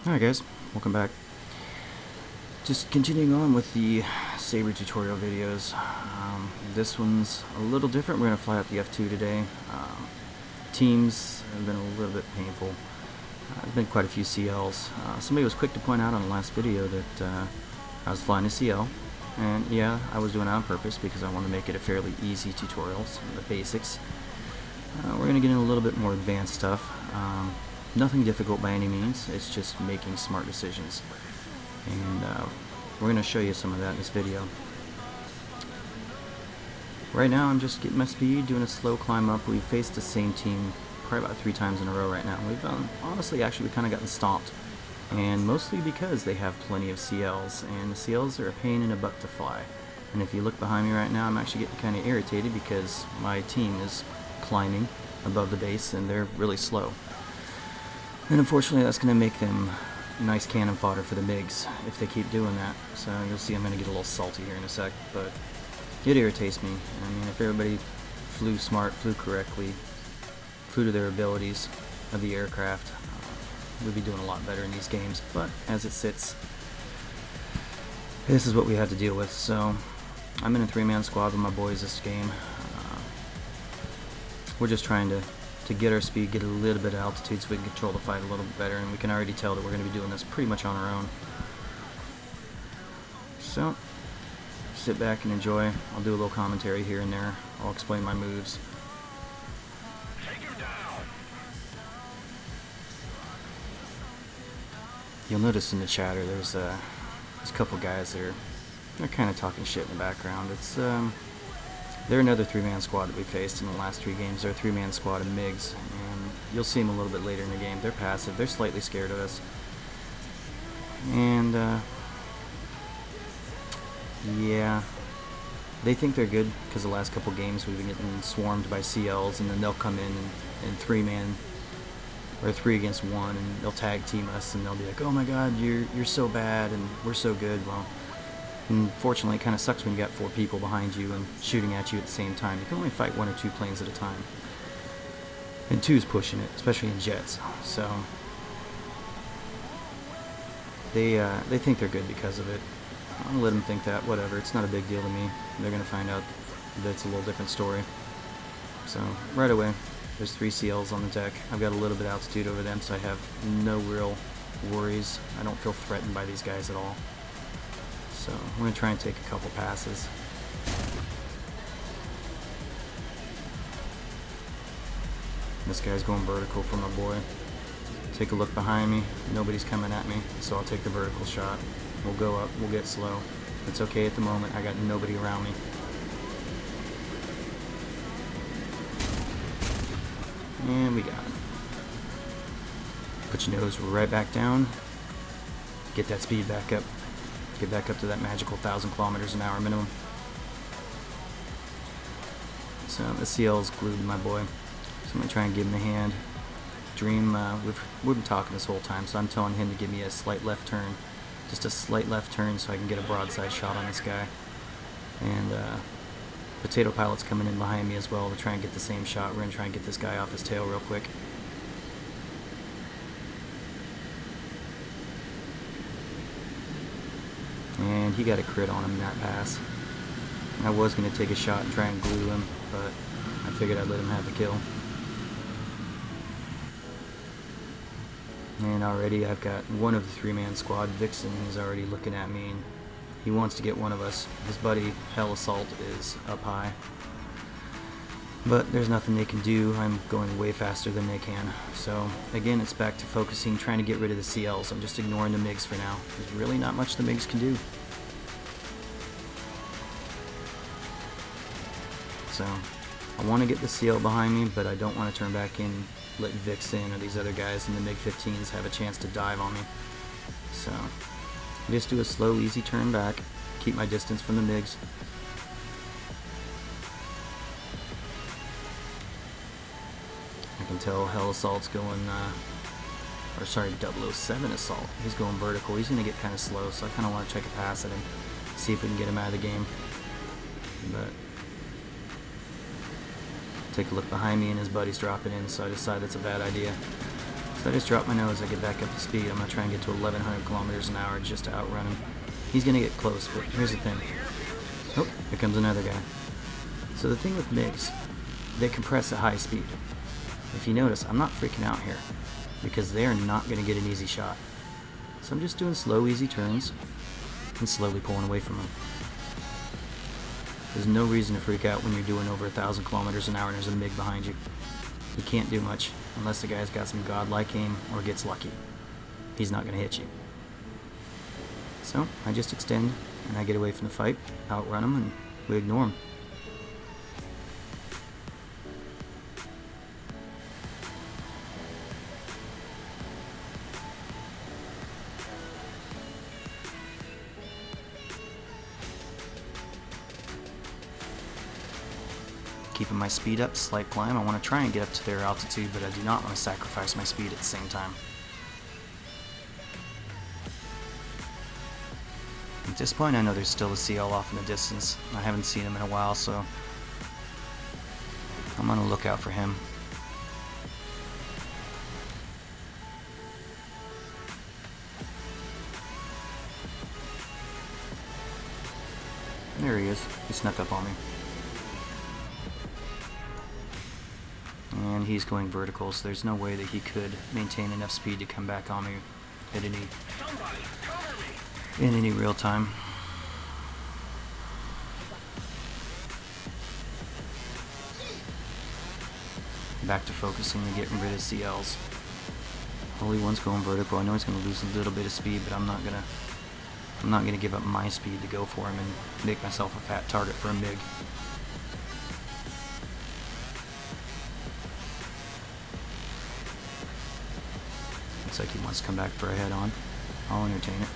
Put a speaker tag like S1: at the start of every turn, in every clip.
S1: Alright guys, welcome back. Just continuing on with the Sabre tutorial videos. This one's a little different. We're going to fly out the F2 today. Teams have been a little bit painful. There's been quite a few CLs. Somebody was quick to point out on the last video that I was flying a CL. And yeah, I was doing it on purpose because I want to make it a fairly easy tutorial, some of the basics. We're going to get into a little bit more advanced stuff. Nothing difficult by any means, it's just making smart decisions. And we're going to show you some of that in this video. Right now I'm just getting my speed, doing a slow climb up. We've faced the same team probably about 3 times in a row right now. We've honestly actually kind of gotten stomped. And mostly because they have plenty of CLs, and the CLs are a pain in the butt to fly. And if you look behind me right now, I'm actually getting kind of irritated because my team is climbing above the base and they're really slow. And unfortunately that's going to make them nice cannon fodder for the MiGs if they keep doing that. So you'll see I'm going to get a little salty here in a sec, but it irritates me. I mean, if everybody flew smart, flew correctly, flew to their abilities of the aircraft, we'd be doing a lot better in these games. But as it sits, this is what we have to deal with. So I'm in a 3-man squad with my boys this game. We're just trying to get our speed, get a little bit of altitude so we can control the fight a little bit better, and we can already tell that we're going to be doing this pretty much on our own. So, sit back and enjoy. I'll do a little commentary here and there. I'll explain my moves. You'll notice in the chatter there's a couple guys that they're kind of talking shit in the background. It's they're another 3-man squad that we faced in the last 3 games. They're a 3-man squad of MiGs, and you'll see them a little bit later in the game. They're passive. They're slightly scared of us. And, yeah, they think they're good because the last couple games we've been getting swarmed by CLs, and then they'll come in 3-man, or 3 against 1, and they'll tag team us, and they'll be like, oh my god, you're so bad, and we're so good. Well, unfortunately, it kind of sucks when you got 4 people behind you and shooting at you at the same time. You can only fight 1 or 2 planes at a time. And 2's pushing it, especially in jets. So they think they're good because of it. I'll let them think that, whatever. It's not a big deal to me. They're going to find out that it's a little different story. So right away, there's 3 CLs on the deck. I've got a little bit of altitude over them, so I have no real worries. I don't feel threatened by these guys at all. So I'm going to try and take a couple passes. This guy's going vertical for my boy. Take a look behind me. Nobody's coming at me, so I'll take the vertical shot. We'll go up, we'll get slow. It's okay at the moment. I got nobody around me. And we got him. Put your nose right back down. Get that speed back up. Get back up to that magical 1,000 kilometers an hour minimum. So the CL's glued to my boy. So I'm going to try and give him a hand. Dream, we've been talking this whole time, so I'm telling him to give me a slight left turn. Just a slight left turn so I can get a broadside shot on this guy. And Potato Pilot's coming in behind me as well to try and get the same shot. We're going to try and get this guy off his tail real quick. And he got a crit on him in that pass. I was going to take a shot and try and glue him, but I figured I'd let him have the kill. And already I've got one of the 3-man squad, Vixen, is already looking at me, and he wants to get one of us. His buddy, Hell Assault, is up high. But there's nothing they can do. I'm going way faster than they can. So again, it's back to focusing, trying to get rid of the CLs. I'm just ignoring the MiGs for now. There's really not much the MiGs can do. So I want to get the CL behind me, but I don't want to turn back in, let Vixen or these other guys in the MiG-15s have a chance to dive on me. So just do a slow, easy turn back, keep my distance from the MiGs. I can tell Hell Assault's going, or sorry, 007 Assault. He's going vertical. He's going to get kind of slow, so I kind of want to check a pass at him, see if we can get him out of the game. But take a look behind me and his buddy's dropping in, so I decide that's a bad idea. So I just drop my nose, I get back up to speed. I'm going to try and get to 1100 kilometers an hour just to outrun him. He's going to get close, but here's the thing. Oh, here comes another guy. So the thing with MiGs, they compress at high speed. If you notice, I'm not freaking out here because they are not going to get an easy shot. So I'm just doing slow, easy turns and slowly pulling away from them. There's no reason to freak out when you're doing over 1,000 kilometers an hour and there's a MiG behind you. You can't do much unless the guy's got some godlike aim or gets lucky. He's not going to hit you. So I just extend and I get away from the fight, outrun him, and we ignore him. Keeping my speed up, slight climb. I want to try and get up to their altitude, but I do not want to sacrifice my speed at the same time. At this point, I know there's still a CL off in the distance. I haven't seen him in a while, so I'm on the lookout for him. There he is. He snuck up on me. And he's going vertical, so there's no way that he could maintain enough speed to come back on me at in any real time. Back to focusing and getting rid of CLs. Holy One's going vertical. I know he's going to lose a little bit of speed, but I'm not gonna give up my speed to go for him and make myself a fat target for a MiG. Looks like he wants to come back for a head-on. I'll entertain it.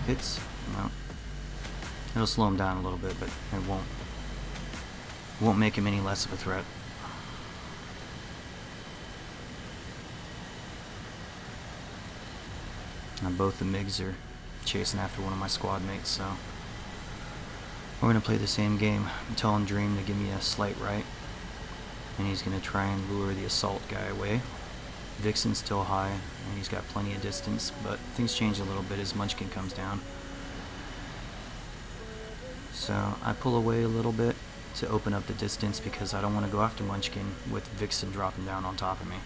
S1: Hits? No. It'll slow him down a little bit, but it won't make him any less of a threat. Now both the MiGs are chasing after one of my squad mates, so we're going to play the same game. I'm telling Dream to give me a slight right, and he's going to try and lure the assault guy away. Vixen's still high, and he's got plenty of distance, but things change a little bit as Munchkin comes down. So I pull away a little bit to open up the distance because I don't want to go after Munchkin with Vixen dropping down on top of me.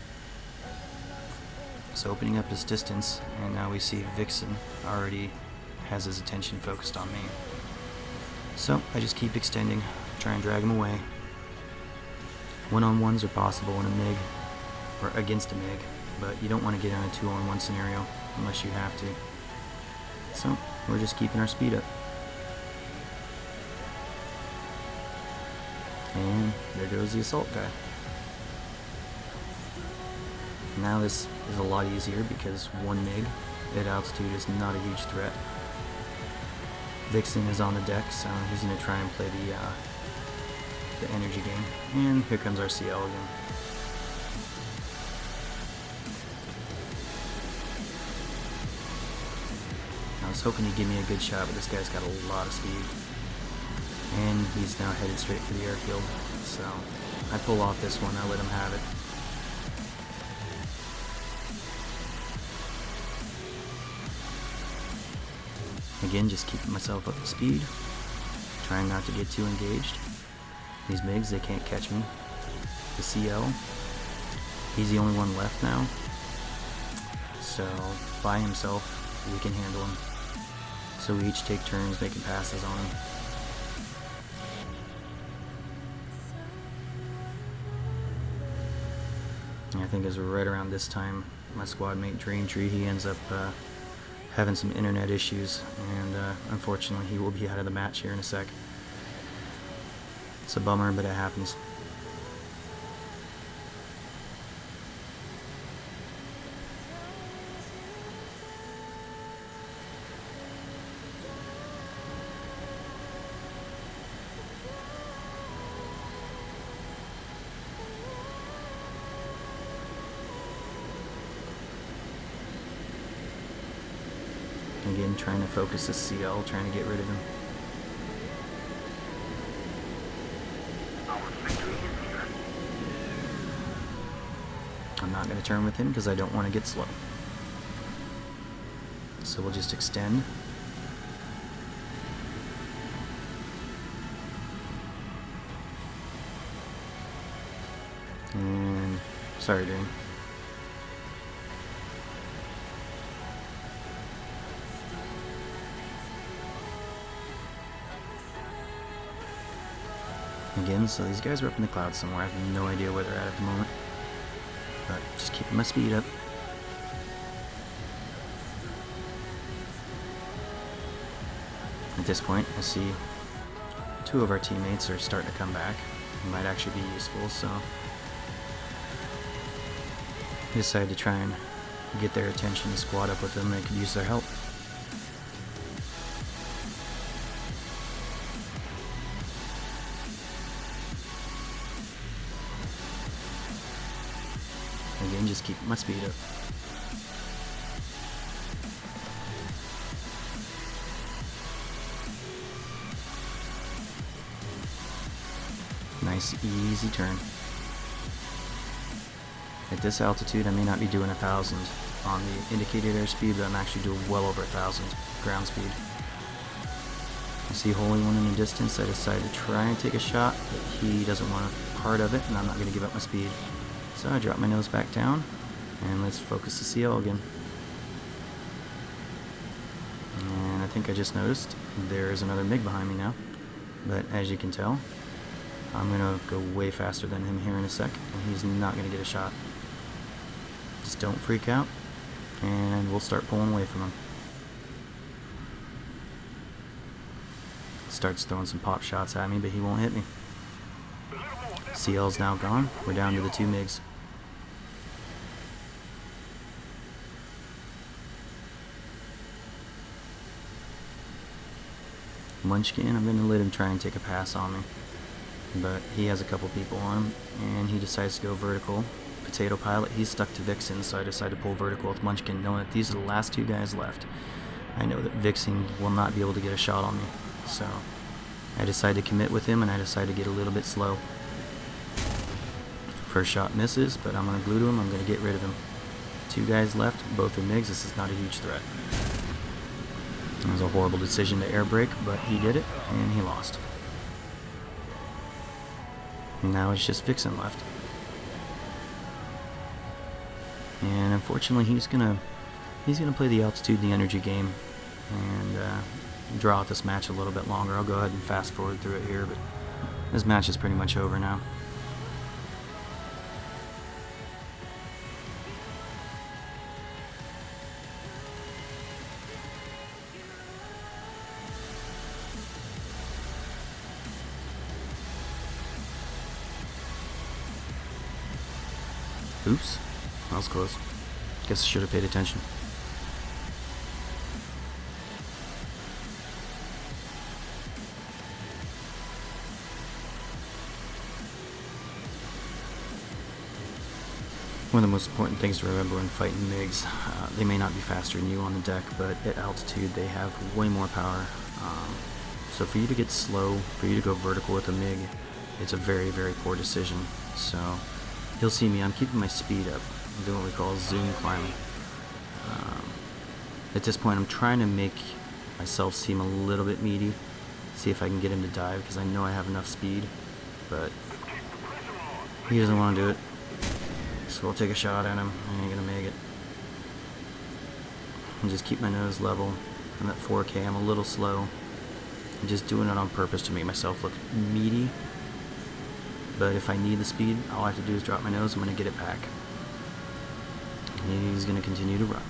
S1: So opening up his distance, and now we see Vixen already has his attention focused on me. So I just keep extending, try and drag him away. One-on-ones are possible in a MiG, or against a MiG, but you don't want to get in a 2-on-1 scenario unless you have to. So we're just keeping our speed up. And there goes the assault guy. Now this is a lot easier because one MiG at altitude is not a huge threat. Vixen is on the deck, so he's going to try and play the energy game. And here comes our CL again. I was hoping he'd give me a good shot, but this guy's got a lot of speed. And he's now headed straight for the airfield. So I pull off this one, I let him have it. Again, just keeping myself up to speed, trying not to get too engaged. These MiGs, they can't catch me. The CL, he's the only one left now. So by himself, we can handle him. So we each take turns making passes on him. And I think it was right around this time, my squad mate Dreamtree, he ends up having some internet issues, and unfortunately he will be out of the match here in a sec. It's a bummer, but it happens. Again, trying to focus the CL, trying to get rid of him. I'm not going to turn with him because I don't want to get slow. So we'll just extend. And sorry, Dream. Again, so these guys are up in the clouds somewhere. I have no idea where they're at the moment. But just keeping my speed up. At this point, I see two of our teammates are starting to come back. It might actually be useful, so I decided to try and get their attention and squad up with them. They could use their help. Again, just keep my speed up. Nice, easy turn. At this altitude, I may not be doing 1,000 on the indicated airspeed, but I'm actually doing well over 1,000 ground speed. I see Holy One in the distance. I decide to try and take a shot, but he doesn't want a part of it, and I'm not going to give up my speed. So I drop my nose back down, and let's focus the CL again. And I think I just noticed there's another MiG behind me now, but as you can tell, I'm going to go way faster than him here in a sec, and he's not going to get a shot. Just don't freak out, and we'll start pulling away from him. Starts throwing some pop shots at me, but he won't hit me. CL's now gone. We're down to the two MiGs. Munchkin, I'm going to let him try and take a pass on me. But he has a couple people on him, and he decides to go vertical. Potato Pilot, he's stuck to Vixen, so I decided to pull vertical with Munchkin, knowing that these are the last two guys left. I know that Vixen will not be able to get a shot on me, so I decided to commit with him, and I decided to get a little bit slow. First shot misses, but I'm going to glue to him. I'm going to get rid of him. Two guys left, both are MiGs. This is not a huge threat. It was a horrible decision to air brake, but he did it, and he lost. Now it's just Vixen left. And unfortunately, he's gonna play the altitude, the energy game, and draw out this match a little bit longer. I'll go ahead and fast forward through it here, but this match is pretty much over now. Oops, that was close. Guess I should have paid attention. One of the most important things to remember when fighting MiGs, they may not be faster than you on the deck, but at altitude they have way more power. So for you to get slow, for you to go vertical with a MiG, it's a very, very poor decision. So you'll see me, I'm keeping my speed up. I'm doing what we call zoom climbing. At this point, I'm trying to make myself seem a little bit meaty, see if I can get him to dive, because I know I have enough speed, but he doesn't want to do it. So we'll take a shot at him. I ain't gonna make it. And just keep my nose level. I'm at 4K, I'm a little slow. I'm just doing it on purpose to make myself look meaty. But if I need the speed, all I have to do is drop my nose. I'm going to get it back. He's going to continue to run.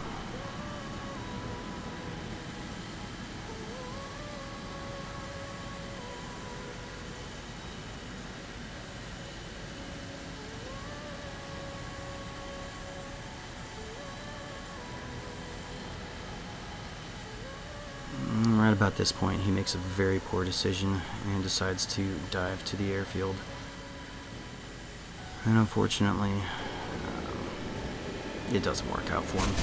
S1: Right about this point, he makes a very poor decision and decides to dive to the airfield. And unfortunately, it doesn't work out for him.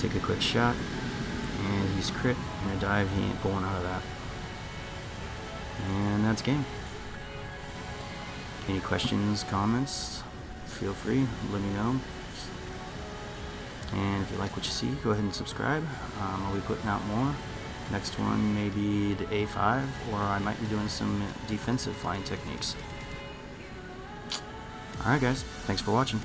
S1: take a quick shot, and he's crit, and a dive, he ain't pulling out of that. And that's game. Any questions, comments, feel free, let me know. And if you like what you see, go ahead and subscribe. I'll be putting out more. Next one may be the A5, or I might be doing some defensive flying techniques. Alright guys, thanks for watching.